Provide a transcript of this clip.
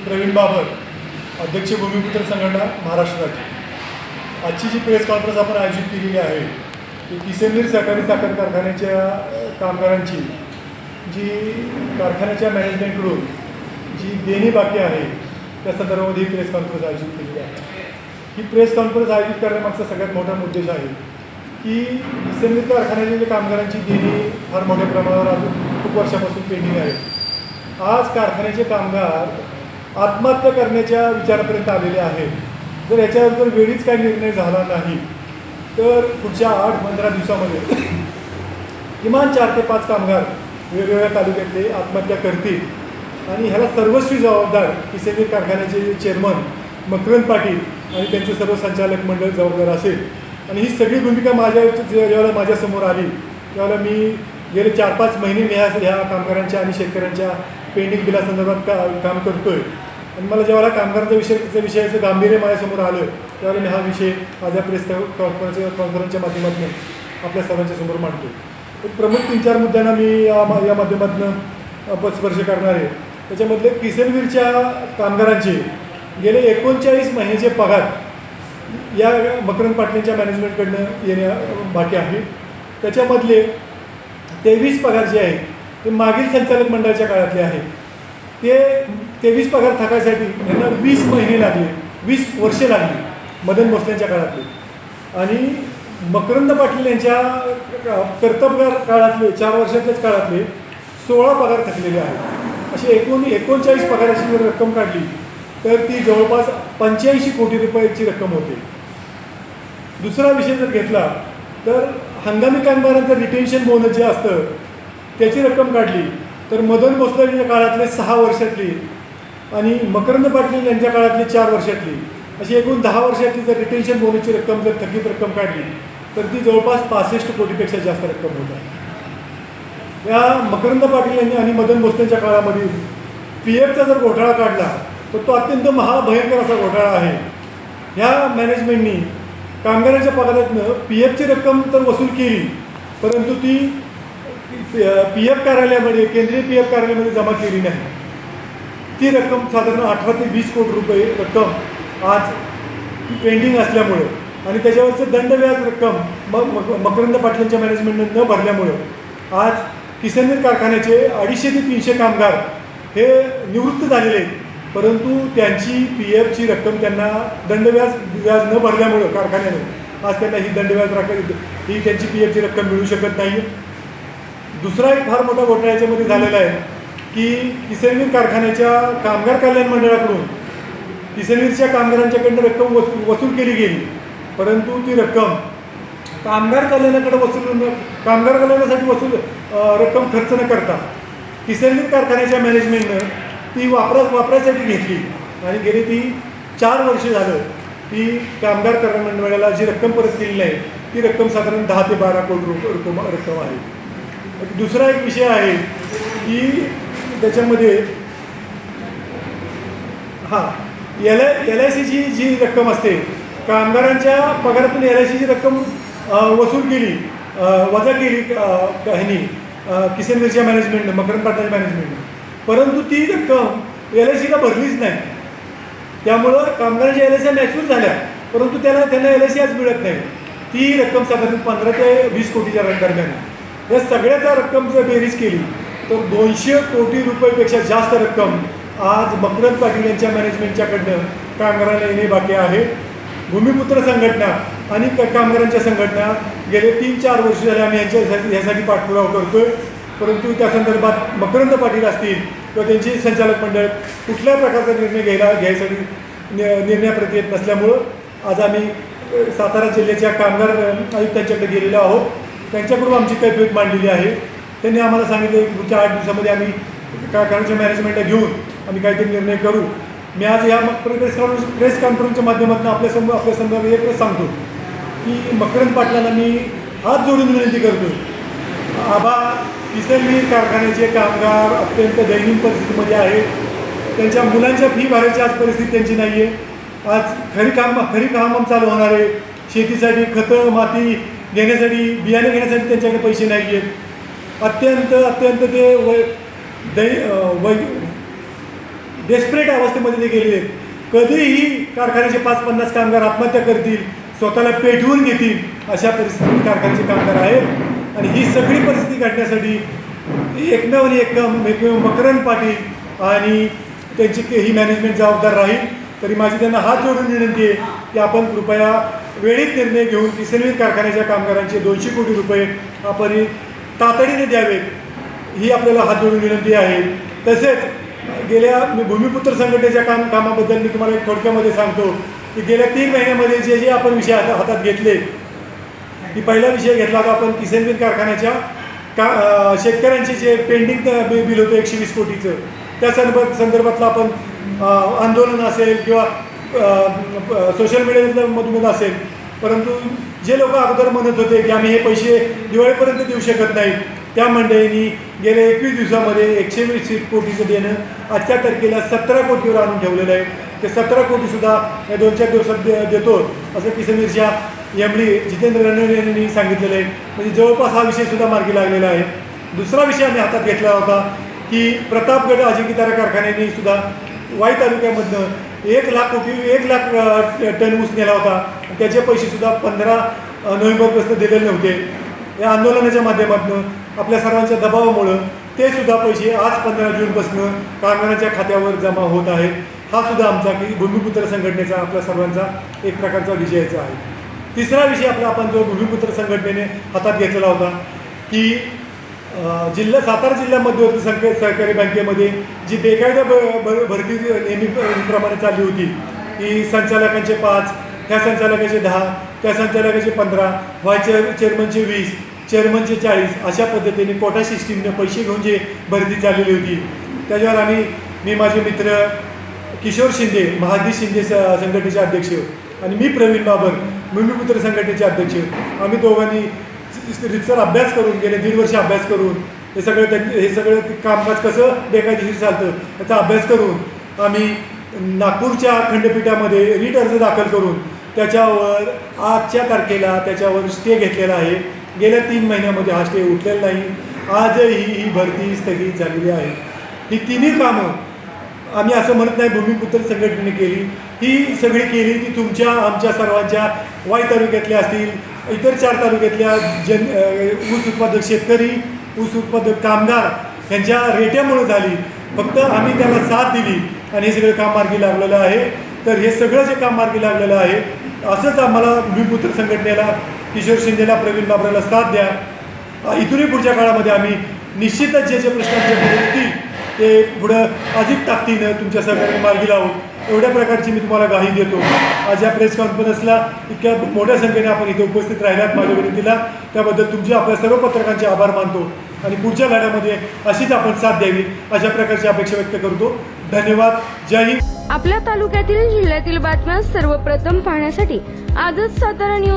प्रवीण बाबर, अध्यक्ष भूमिपुत्र संघटना महाराष्ट्र राज्य. आजची जी प्रेस कॉन्फरन्स आपण आयोजित केलेली आहे ती किसनवीर सहकारी साखर कारखान्याच्या कामगारांची जी कारखान्याच्या मॅनेजमेंटकडून जी देणी बाकी आहे त्या संदर्भामध्ये ही प्रेस कॉन्फरन्स आयोजित केलेली आहे. ही प्रेस कॉन्फरन्स आयोजित करण्यामागचा सगळ्यात मोठा उद्देश आहे की किसनवीर कारखान्याच्या ज्या कामगारांची देणी फार मोठ्या प्रमाणावर अजून खूप वर्षापासून पेंडिंग आहे. आज कारखान्याचे कामगार आत्महत्या करण्याच्या विचारापर्यंत आलेले आहेत. जर याच्यावर जर वेळीच काही निर्णय झाला नाही तर पुढच्या 8-15 दिवसामध्ये किमान 4 ते 5 कामगार वेगवेगळ्या तालुक्यातले आत्महत्या करतील आणि ह्याला सर्वस्वी जबाबदार किसनवीर कारखान्याचे चेअरमन मकरंद पाटील आणि त्यांचे सर्व संचालक मंडळ जबाबदार असेल. आणि ही सगळी भूमिका जेव्हा माझ्यासमोर आली त्यावेळेला मी गेले 4-5 महिने मी ह्या कामगारांच्या आणि शेतकऱ्यांच्या पेंडिंग बिलासंदर्भात काम करतो आहे. आणि मला जेव्हा कामगारांच्या विषयाचं गांभीर्य माझ्यासमोर आलं त्यावेळेला मी हा विषय आज या प्रेस कॉन्फरन्सच्या माध्यमातून आपल्या सर्वांच्या समोर मांडतो. एक प्रमुख 3-4 मुद्द्यांना मी या माध्यमातून स्पर्श करणार आहे. त्याच्यामधले किसनवीरच्या कामगारांचे गेले 39 महिन्याचे पगार या मकरंद पाटलांच्या मॅनेजमेंटकडनं येण्या बाकी आहे. त्याच्यामधले 23 पगार जे आहेत ते मागील संचालक मंडळाच्या काळातले आहेत. ते 23 पगार थकायसाठी यांना 20 महिने लागले, 20 वर्षे लागली मदन भोसलेंच्या काळातले. आणि मकरंद पाटील यांच्या कर्तव्य काळातले 4 वर्षातल्याच काळातले 16 पगार थकलेले आहेत. अशी 39 पगाराची जर रक्कम काढली तर ती जवळपास 85 कोटी रुपयाची रक्कम होते. दुसरा विषय जर घेतला तर हंगामी कामगारांचं रिटेन्शन बोनस जे असतं त्याची रक्कम काढली तर मदन भोसलेंच्या काळातले 6 वर्षातली आणि मकरंद पाटील यांच्या काळातली 4 वर्षातली अशी एकूण 10 वर्षातली जर रिटेन्शन बोनसची रक्कम जर थकीत रक्कम काढली तर ती जवळपास 65 कोटीपेक्षा जास्त रक्कम होत आहे. या मकरंद पाटील यांनी आणि मदन भोसलेंच्या काळामध्ये PFचा जर घोटाळा काढला तर तो अत्यंत महाभयंकर असा घोटाळा आहे. ह्या मॅनेजमेंटनी कामगारांच्या पगारातनं PFची रक्कम तर वसूल केली परंतु ती PF कार्यालयामध्ये केंद्रीय PF कार्यालयामध्ये जमा केली नाही. ती रक्कम साधारण 18 ते 20 कोटी रुपये रक्कम आज पेंडिंग असल्यामुळं आणि त्याच्यावरचं दंडव्याज रक्कम मकरंद पाटलांच्या मॅनेजमेंटनं न भरल्यामुळं आज किसनवीर कारखान्याचे 250 ते 300 कामगार हे निवृत्त झालेले आहेत. परंतु त्यांची PFची रक्कम त्यांना दंडव्याज न भरल्यामुळं कारखान्यानं आज त्यांना ही दंडव्याज ही त्यांची PFची रक्कम मिळू शकत नाही. दुसरा एक फार मोठा घोटाळा याच्यामध्ये झालेला आहे की किसनवीर कारखान्याच्या कामगार कल्याण मंडळाकडून किसनवीरच्या कामगारांच्याकडनं रक्कम वसूल केली गेली परंतु ती रक्कम कामगार कल्याणासाठी रक्कम खर्च न करता किसनवीर कारखान्याच्या मॅनेजमेंटनं ती वापरासाठी घेतली आणि गेली ती 4 वर्षे झालं ती कामगार कल्याण मंडळाला जी रक्कम परत केली नाही ती रक्कम साधारण 10 ते 12 कोटी रक्कम आहे. दुसरा एक विषय आहे की त्याच्यामध्ये LICची जी रक्कम असते कामगारांच्या पगारातून LICची रक्कम वसूल केली वजा केली ह्यांनी किसनवीरच्या मॅनेजमेंटनं मकरंद पाटलांच्या मॅनेजमेंटनं परंतु ती रक्कम LICला भरलीच नाही. त्यामुळं कामगारांच्या LIC मॅच्युअर झाल्या परंतु त्यांना LIC आज मिळत नाही. ती रक्कम साधारण 15 ते 20 कोटीच्या दरम्यान. या सगळ्याचा रक्कम जर बेरीज केली तर 200 कोटी रुपयेपेक्षा जास्त रक्कम आज मकरंद पाटील यांच्या मॅनेजमेंटच्याकडनं कामगारांना येणे बाकी आहे. भूमिपुत्र संघटना आणि कामगारांच्या संघटना गेले 3-4 वर्ष झाले आम्ही ह्यासाठी पाठपुरावा करतो आहे परंतु त्या संदर्भात मकरंद पाटील असतील किंवा त्यांची संचालक मंडळ कुठल्या प्रकारचा निर्णय घ्यायसाठी निर्णयाप्रती येत नसल्यामुळं आज आम्ही सातारा जिल्ह्याच्या कामगार आयुक्तांच्याकडे गेलेलो आहोत. त्यांच्याकडून आमची कैफियत मांडलेली आहे. त्यांनी आम्हाला सांगितलं की पुढच्या 8 दिवसामध्ये आम्ही कारखान्याच्या मॅनेजमेंटला घेऊन आम्ही काहीतरी निर्णय करू. मी आज या प्रेस कॉन्फरन्सच्या माध्यमातून आपल्या समोर एकच सांगतो की मकरंद पाटलांना मी हात जोडून विनंती करतो. किसनवीर कारखान्याचे कामगार अत्यंत दैनिक परिस्थितीमध्ये आहेत. त्यांच्या मुलांच्या फी भरायची आज परिस्थिती त्यांची नाही आहे. आज खरी काम चालू होणार आहे. शेतीसाठी खतं माती घेण्यासाठी बियाणे घेण्यासाठी त्यांच्याकडे पैसे नाही आहेत. अत्यंत ते डेस्परेट अवस्थेमध्ये ते गेलेले आहेत. कधीही कारखान्याचे 5-50 कामगार आत्महत्या करतील, स्वतःला पेटवून घेतील, अशा परिस्थितीत कारखान्याचे कामगार आहेत. आणि ही सगळी परिस्थिती घडण्यासाठी एकमेव आणि एकमेव मकरंद पाटील आणि त्यांची ही मॅनेजमेंट जबाबदार राहील. तरी माझी त्यांना हात जोडून विनंती आहे की आपण कृपया वेळीच निर्णय घेऊन किसनवीर कारखान्याच्या कामगारांचे 200 कोटी रुपये आपण तातडीने द्यावेत, ही आपल्याला हात जोडून विनंती आहे. तसेच गेल्या भूमिपुत्र संघटनेच्या कामाबद्दल मी तुम्हाला एक थोडक्यामध्ये सांगतो की गेल्या 3 महिन्यामध्ये जे जे आपण विषय हातात घेतले, की पहिला विषय घेतला होता आपण किसनवीर कारखान्याच्या शेतकऱ्यांचे जे पेंडिंग बिल होतं 120 कोटीचं, त्या संदर्भातलं आपण आंदोलन असेल किंवा सोशल मीडियामधून असेल. परंतु जे लोक अगोदर म्हणत होते की आम्ही हे पैसे दिवाळीपर्यंत देऊ शकत नाही, त्या मंडळींनी गेल्या 21 दिवसामध्ये 120 कोटीचं देणं आजच्या तारखेला 17 कोटीवर आणून ठेवलेलं आहे. ते 17 कोटीसुद्धा या 2-4 दिवसात देतो असं किसनवीरच्या MD जितेंद्र रणवणे यांनी सांगितलेलं आहे. म्हणजे जवळपास हा विषयसुद्धा मार्गी लागलेला आहे. दुसरा विषय आम्ही हातात घेतला होता की प्रतापगड अजिंक्यतारा कारखान्याने सुद्धा वाई तालुक्यामधनं 1 लाख टन ऊस नेला होता. त्याचे पैसेसुद्धा 15 नोव्हेंबरपासून दिलेले नव्हते. या आंदोलनाच्या माध्यमातून आपल्या सर्वांच्या दबावामुळं ते सुद्धा पैसे आज 15 जूनपासून कामगारांच्या खात्यावर जमा होत आहेत. हा सुद्धा आमचा की भूमिपुत्र संघटनेचा आपल्या सर्वांचा एक प्रकारचा विजयाचा आहे. तिसरा विषय आपला आपण जो भूमिपुत्र संघटनेने हातात घेतलेला होता की सातारा जिल्हा मध्यवर्ती सहकारी बँकेमध्ये जी बेकायदा भरती नेहमीप्रमाणे चालली होती की संचालकांचे 5, ह्या संचालकाचे 10, त्या संचालकाचे 15, व्हाईस चेअरमनचे 20, चेअरमनचे 40, अशा पद्धतीने कोटा सिस्टीमने पैसे घेऊन जे भरती चाललेली होती, त्याच्यावर मी माझे मित्र किशोर शिंदे, महादी शिंदे संघटनेचे अध्यक्ष आणि मी प्रवीण बाबर भूमिपुत्र संघटनेचे अध्यक्ष, आम्ही दोघांनी रितसर अभ्यास करून गेले 1.5 वर्ष अभ्यास करून हे सगळं कामकाज कसं बेकायदेशीर चालतं याचा अभ्यास करून आम्ही नागपूरच्या खंडपीठामध्ये रिट अर्ज दाखल करून त्याच्यावर आजच्या तारखेला त्याच्यावर स्टे घेतलेला आहे. गेल्या 3 महिन्यामध्ये हा स्टे उठलेला नाही. आजही ही भरती स्थगित झालेली आहे. ही तिन्ही कामं आम्ही असं म्हणत नाही भूमिपुत्र संघटनेने केली, ही सगळी केली ती तुमच्या आमच्या सर्वांच्या वाई तालुक्यातल्या असतील, इतर 4 तालुक्यातल्या ऊस उत्पादक शेतकरी, ऊस उत्पादक कामगार यांच्या रेट्यामुळे झाली. फक्त आम्ही त्याला साथ दिली आणि हे सगळं काम मार्गी लागलेलं आहे. तर हे सगळं जे काम मार्गी लागलेलं आहे असंच आम्हाला भूमिपुत्र संघटनेला, किशोर शिंदेला, प्रवीण बाबराला साथ द्या. इथूनही पुढच्या काळामध्ये आम्ही निश्चितच जे प्रश्नांचे पुढे येतील ते पुढं अधिक ताकदीनं तुमच्या सहकार्याने मार्गी लावू, एवढ्या प्रकारची मी तुम्हाला ग्वाही देतो. आज या प्रेस कॉन्फरन्सला इतक्या मोठ्या संख्येने आपण इथे उपस्थित राहिलात माझ्या विनंतीला, त्याबद्दल तुमचे आपल्या सर्व पत्रकारांचे आभार मानतो आणि पुढच्या लढ्यामध्ये अशीच आपण साथ द्यावी अशा प्रकारची अपेक्षा व्यक्त करतो. धन्यवाद. जय हिंद. आपल्या तालुक्यातील जिल्ह्यातील बातम्या सर्वप्रथम पाहण्यासाठी आजच सातारा न्यूज